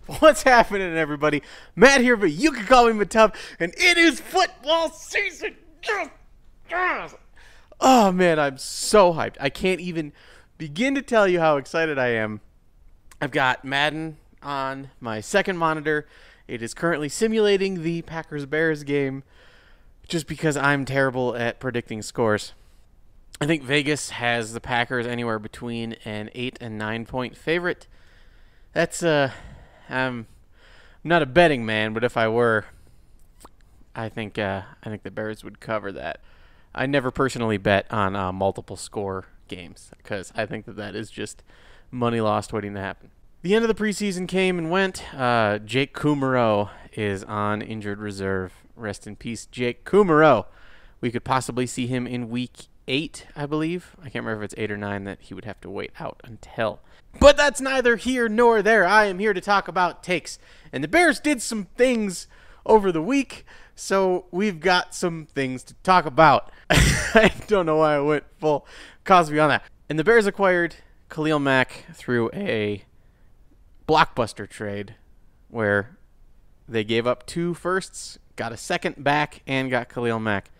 What's happening, everybody? Matt here, but you can call me Matub, and it is football season. Yes, yes. Oh man, I'm so hyped. I can't even begin to tell you how excited I am. I've got Madden on my second monitor. It is currently simulating the Packers-Bears game just because I'm terrible at predicting scores. I think Vegas has the Packers anywhere between an 8 and 9 point favorite. That's I'm not a betting man, but if I were, I think the Bears would cover that. I never personally bet on multiple score games because I think that is just money lost waiting to happen. The end of the preseason came and went. Jake Kumerow is on injured reserve. Rest in peace, Jake Kumerow. We could possibly see him in week 8, I believe. I can't remember if it's 8 or 9 that he would have to wait out until. But that's neither here nor there. I am here to talk about takes. And the Bears did some things over the week, so we've got some things to talk about. I don't know why I went full Cosby on that. And the Bears acquired Khalil Mack through a blockbuster trade where they gave up 2 firsts, got a second back, and got Khalil Mack,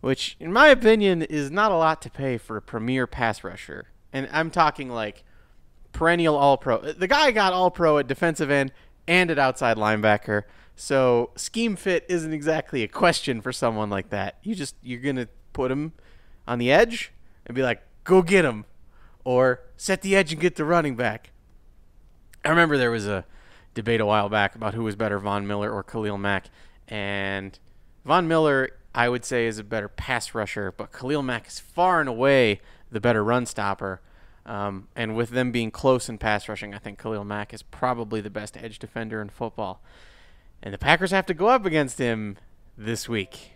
which, in my opinion, is not a lot to pay for a premier pass rusher. And I'm talking like perennial All-Pro. The guy got All-Pro at defensive end and at outside linebacker, so scheme fit isn't exactly a question for someone like that. You're going to put him on the edge and be like, go get him, or set the edge and get the running back. I remember there was a debate a while back about who was better, Von Miller or Khalil Mack, and Von Miller, I would say, is a better pass rusher, but Khalil Mack is far and away the better run stopper. And with them being close in pass rushing, I think Khalil Mack is probably the best edge defender in football. And the Packers have to go up against him this week.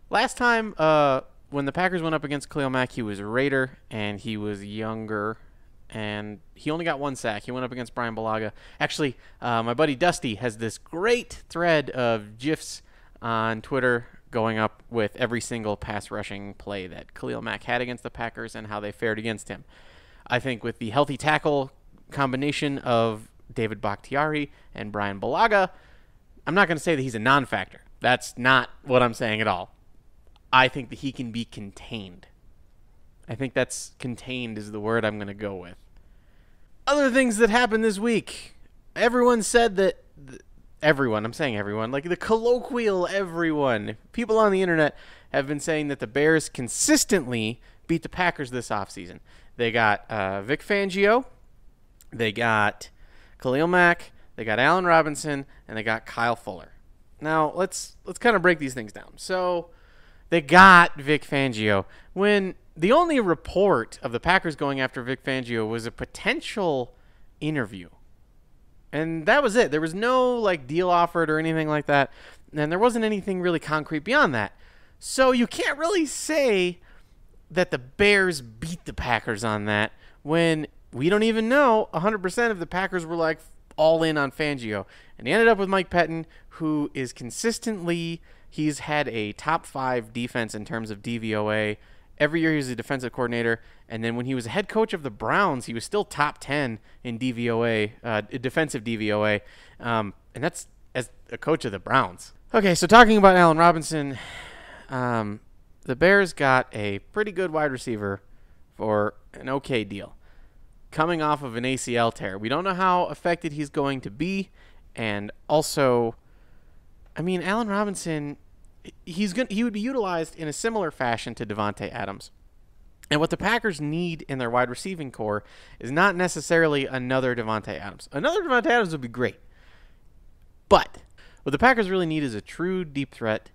Last time when the Packers went up against Khalil Mack, he was a Raider, and he was younger, and he only got 1 sack. He went up against Brian Bulaga. Actually, my buddy Dusty has this great thread of GIFs on Twitter going up with every single pass rushing play that Khalil Mack had against the Packers and how they fared against him. I think with the healthy tackle combination of David Bakhtiari and Brian Bulaga, I'm not going to say that he's a non-factor. That's not what I'm saying at all. I think that he can be contained. I think that's contained is the word I'm going to go with. Other things that happened this week. Everyone said that... I'm saying everyone, like the colloquial everyone. People on the internet have been saying that the Bears consistently beat the Packers this offseason. They got Vic Fangio, they got Khalil Mack, they got Allen Robinson, and they got Kyle Fuller. Now, let's kind of break these things down. So, they got Vic Fangio. When the only report of the Packers going after Vic Fangio was a potential interview. And that was it. There was no deal offered or anything like that. And there wasn't anything really concrete beyond that. So you can't really say that the Bears beat the Packers on that when we don't even know 100% of the Packers were all in on Fangio. And he ended up with Mike Pettin, who is consistently, he's had a top 5 defense in terms of DVOA. Every year he was a defensive coordinator, and then when he was a head coach of the Browns, he was still top 10 in DVOA, defensive DVOA, and that's as a coach of the Browns. Okay, so talking about Allen Robinson, the Bears got a pretty good wide receiver for an okay deal, coming off of an ACL tear. We don't know how affected he's going to be, and also, Allen Robinson... He would be utilized in a similar fashion to Davante Adams. And what the Packers need in their wide receiving core is not necessarily another Davante Adams. Another Davante Adams would be great. But what the Packers really need is a true deep threat,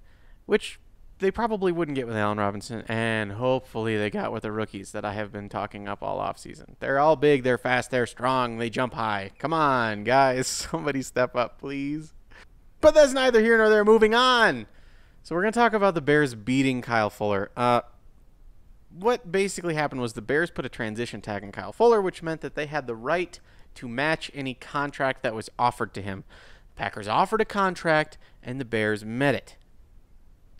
which they probably wouldn't get with Allen Robinson, and hopefully they got with the rookies that I have been talking up all offseason. They're all big, they're fast, they're strong, they jump high. Come on, guys. Somebody step up, please. But that's neither here nor there. Moving on. So we're going to talk about the Bears beating Kyle Fuller. What basically happened was the Bears put a transition tag on Kyle Fuller, which meant that they had the right to match any contract that was offered to him. The Packers offered a contract, and the Bears met it.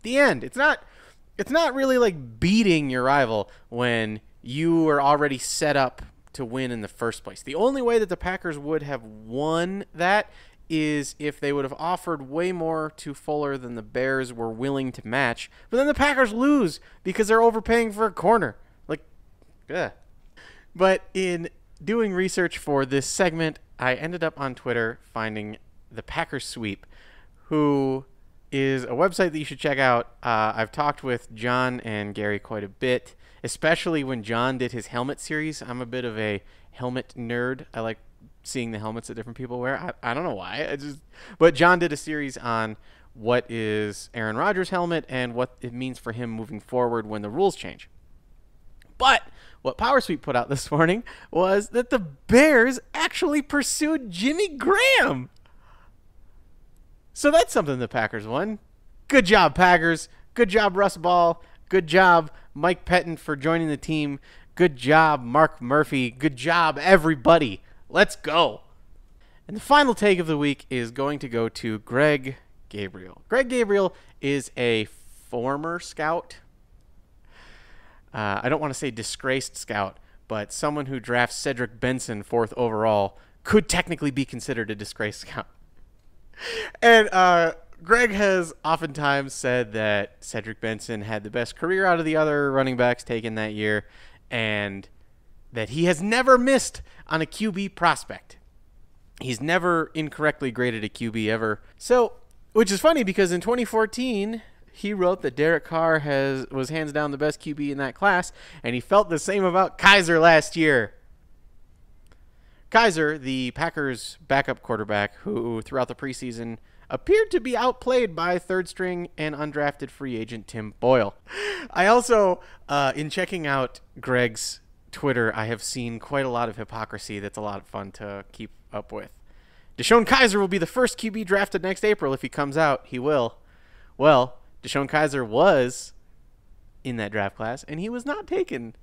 The end. It's not really like beating your rival when you are already set up to win in the first place. The only way that the Packers would have won that is if they would have offered way more to Fuller than the Bears were willing to match, but then the Packers lose because they're overpaying for a corner. Like, yeah. But in doing research for this segment, I ended up on Twitter finding the Packers Sweep, who is a website that you should check out. I've talked with John and Gary quite a bit, especially when John did his helmet series. I'm a bit of a helmet nerd. I like seeing the helmets that different people wear. I don't know why. But John did a series on what is Aaron Rodgers' helmet and what it means for him moving forward when the rules change. But what Power Sweep put out this morning was that the Bears actually pursued Jimmy Graham. So that's something the Packers won. Good job, Packers. Good job, Russ Ball. Good job, Mike Pettin, for joining the team. Good job, Mark Murphy. Good job, everybody. Let's go. And the final take of the week is going to go to Greg Gabriel. Greg Gabriel is a former scout. I don't want to say disgraced scout, but someone who drafts Cedric Benson 4th overall could technically be considered a disgraced scout. And Greg has oftentimes said that Cedric Benson had the best career out of the other running backs taken that year, and that he has never missed on a QB prospect. He's never incorrectly graded a QB ever. So, which is funny because in 2014, he wrote that Derek Carr was hands down the best QB in that class, and he felt the same about Kizer last year. Kizer, the Packers' backup quarterback, who throughout the preseason appeared to be outplayed by third-string and undrafted free agent Tim Boyle. I also, in checking out Greg's Twitter, I have seen quite a lot of hypocrisy that's a lot of fun to keep up with. DeShone Kizer will be the first QB drafted next April if he comes out. He will. Well, DeShone Kizer was in that draft class, and he was not taken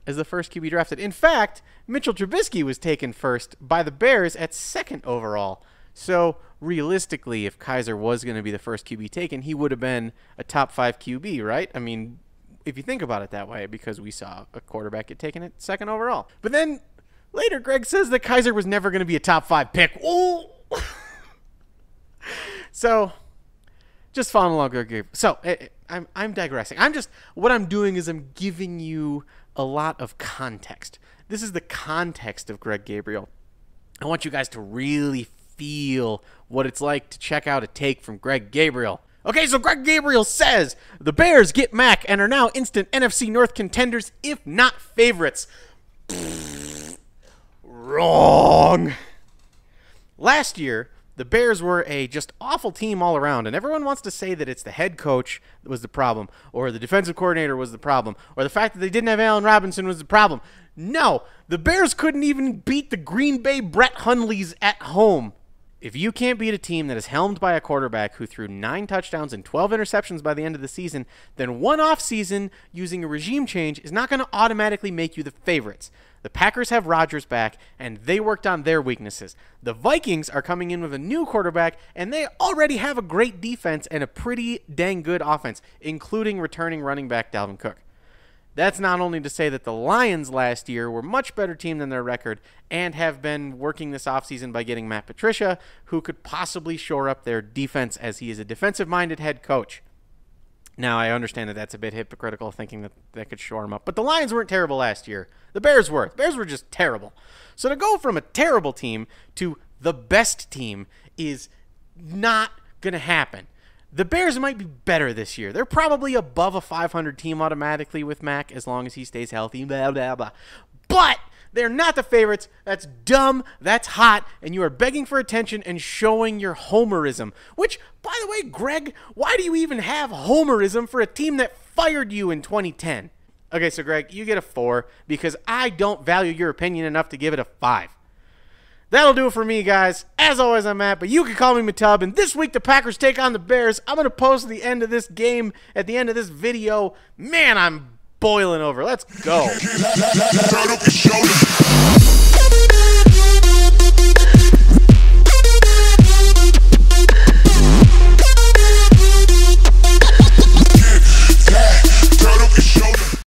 as the first QB drafted. In fact, Mitchell Trubisky was taken first by the Bears at 2nd overall. So realistically, if Kizer was going to be the first QB taken, he would have been a top 5 QB, right? I mean, if you think about it that way, because we saw a quarterback get taken at 2nd overall. But then later, Greg says that Kizer was never going to be a top 5 pick. Ooh. So just following along, Greg. So I'm digressing. What I'm doing is I'm giving you a lot of context. This is the context of Greg Gabriel. I want you guys to really feel what it's like to check out a take from Greg Gabriel. Okay, so Greg Gabriel says the Bears get Mac and are now instant NFC North contenders, if not favorites. Wrong. Last year, the Bears were a just awful team all around, and everyone wants to say that it's the head coach that was the problem, or the defensive coordinator was the problem, or the fact that they didn't have Allen Robinson was the problem. No, the Bears couldn't even beat the Green Bay Brett Hundleys at home. If you can't beat a team that is helmed by a quarterback who threw 9 touchdowns and 12 interceptions by the end of the season, then one off season using a regime change is not going to automatically make you the favorites. The Packers have Rodgers back, and they worked on their weaknesses. The Vikings are coming in with a new quarterback, and they already have a great defense and a pretty dang good offense, including returning running back Dalvin Cook. That's not only to say that the Lions last year were a much better team than their record and have been working this offseason by getting Matt Patricia, who could possibly shore up their defense as he is a defensive-minded head coach. Now, I understand that that's a bit hypocritical, thinking that that could shore him up. But the Lions weren't terrible last year. The Bears were. The Bears were just terrible. So to go from a terrible team to the best team is not going to happen. The Bears might be better this year. They're probably above a 500 team automatically with Mac as long as he stays healthy, blah, blah, blah. But they're not the favorites. That's dumb. That's hot. And you are begging for attention and showing your homerism. Which, by the way, Greg, why do you even have homerism for a team that fired you in 2010? Okay, so Greg, you get a 4 because I don't value your opinion enough to give it a 5. That'll do it for me, guys. As always, I'm Matt, but you can call me Matub. And this week, the Packers take on the Bears. I'm going to post the end of this game at the end of this video. Man, I'm boiling over. Let's go.